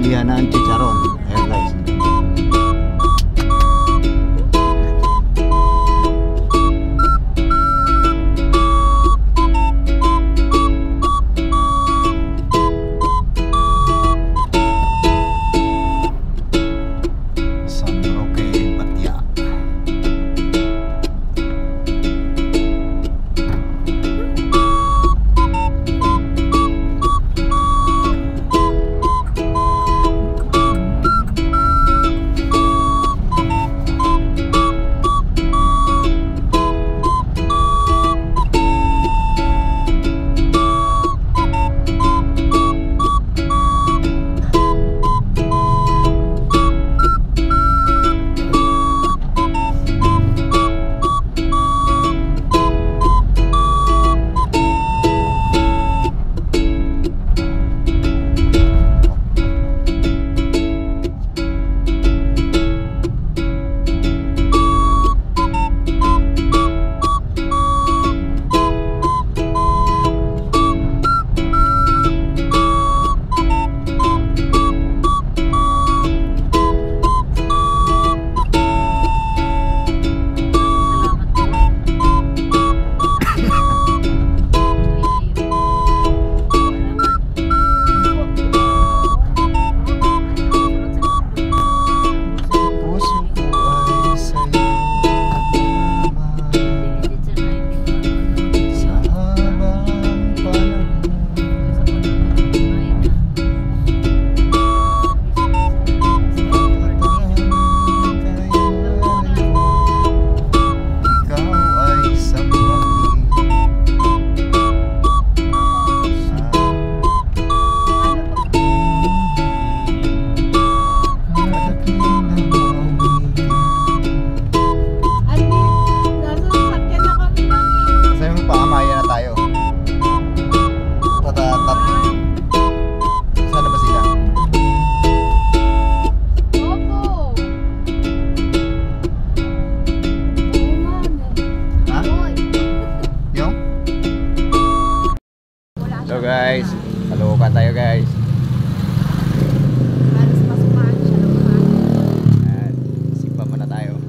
bilihan ng chicharon. Ayan guys. So guys, Caloocan tayo guys. At simba muna tayo.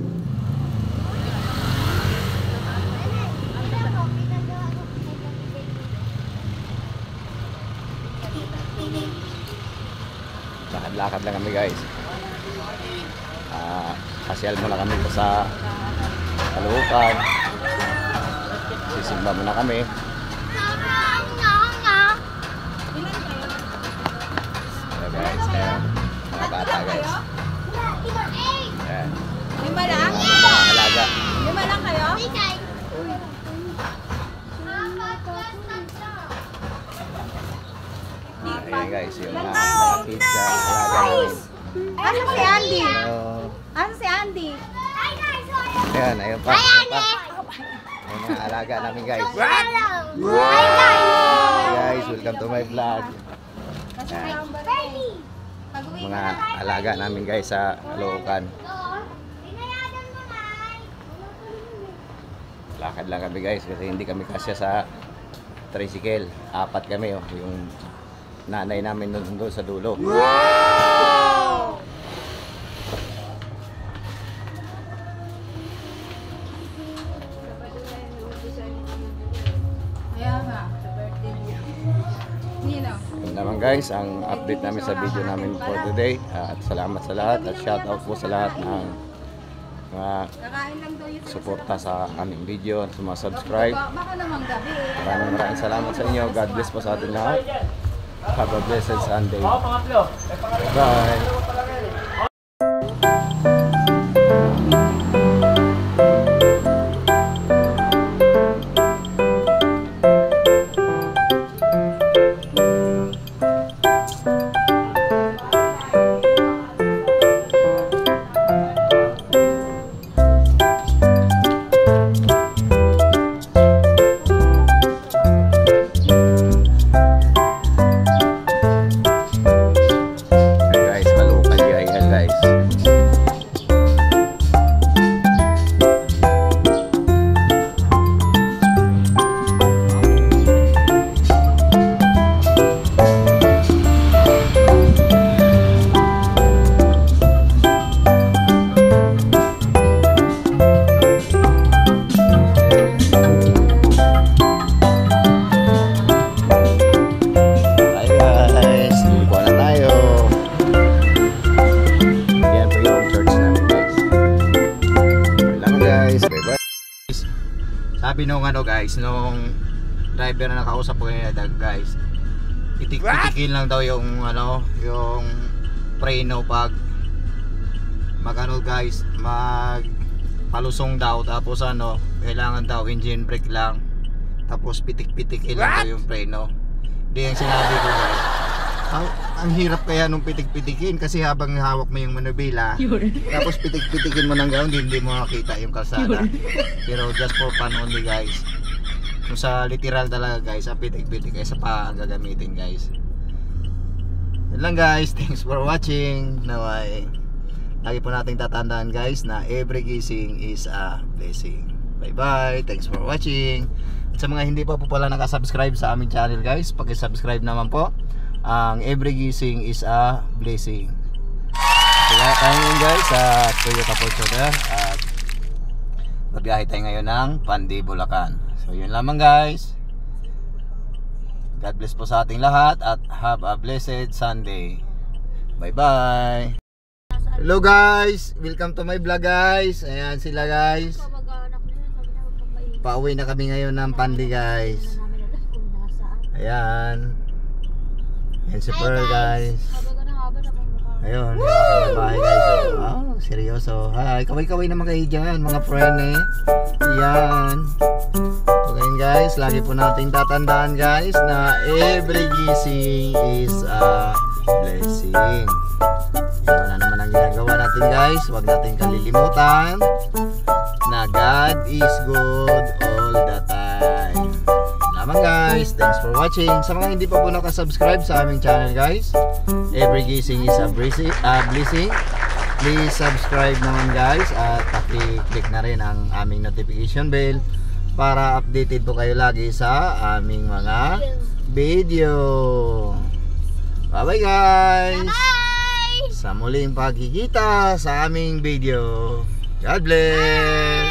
Lakad-lakad lang kami guys. Pasyal muna kami sa Caloocan. Sisimba muna kami. Guys, ayan, mga bata guys. Ayan. 5 lang? Mga alaga. 5 lang kayo? Ayan guys, yung mga kids sa alaga namin. Ano si Andy? Ano si Andy? Ayan, ayun pa. Yung mga alaga namin guys. Guys, welcome to my vlog. Ayan. Mga alaga namin guys sa Caloocan. Lakad lang kami guys kasi hindi kami kasya sa tricycle. 4 kami oh. Yung nanay namin doon sa dulo. Wow! Yun naman guys, ang update namin sa video namin for today. At salamat sa lahat at shout out po sa lahat ng mga suporta sa aming video at sumasubscribe. Maraming salamat sa inyo. God bless po sa ating lahat. Have a blessed Sunday. Bye! Guys, Sabi nung ano guys, nung driver na nakausap ko ngayon guys, itik-itikin lang daw yung ano, yung preno pag magano guys, mag palusong daw, tapos ano, kailangan daw engine brake lang, tapos pitik-pitikin lang daw yung preno. Hindi yung sinabi ko guys. Ang hirap kaya nung pitik-pitikin kasi habang hawak mo yung manubila, tapos pitik-pitikin mo ng gano'n, hindi mo makita yung kalsada. Pero just for fun only guys. Kung sa literal talaga guys, ang pitik-pitik ay sa pa ang gagamitin guys. Yan lang guys, thanks for watching. Naway, lagi po nating tatandaan guys na every gising is a blessing. Bye bye, thanks for watching. At sa mga hindi pa po pala nakasubscribe sa aming channel guys, paki-subscribe naman po. Ang every gising is a blessing. Kaya tayo ngayon guys sa Toyota Fortuner at babiyahe tayo ngayon ng Pandi, Bulacan. So yun lamang guys. God bless po sa ating lahat at have a blessed Sunday. Bye bye. Hello guys, welcome to my vlog guys. Ayan sila guys. Pauwi na kami ngayon ng Pandi guys. Ayan. Ayan si Pearl guys. Ayun, yung aking babae guys. Oh, seryoso. Hi, kaway-kaway naman kayo dyan mga friend eh. Ayan. So ngayon guys, lagi po natin tatandaan guys na every gising is a blessing. Yan na naman ang ginagawa natin guys. Huwag natin kalilimutan na God is good all the time. Naman guys, thanks for watching. Sa mga hindi pa po nakasubscribe sa aming channel guys, every gising is a blessing. Please subscribe naman guys at paki-click na rin ang aming notification bell para updated po kayo lagi sa aming mga video. Bye bye guys. Bye! Sa muling pagkikita sa aming video. God bless.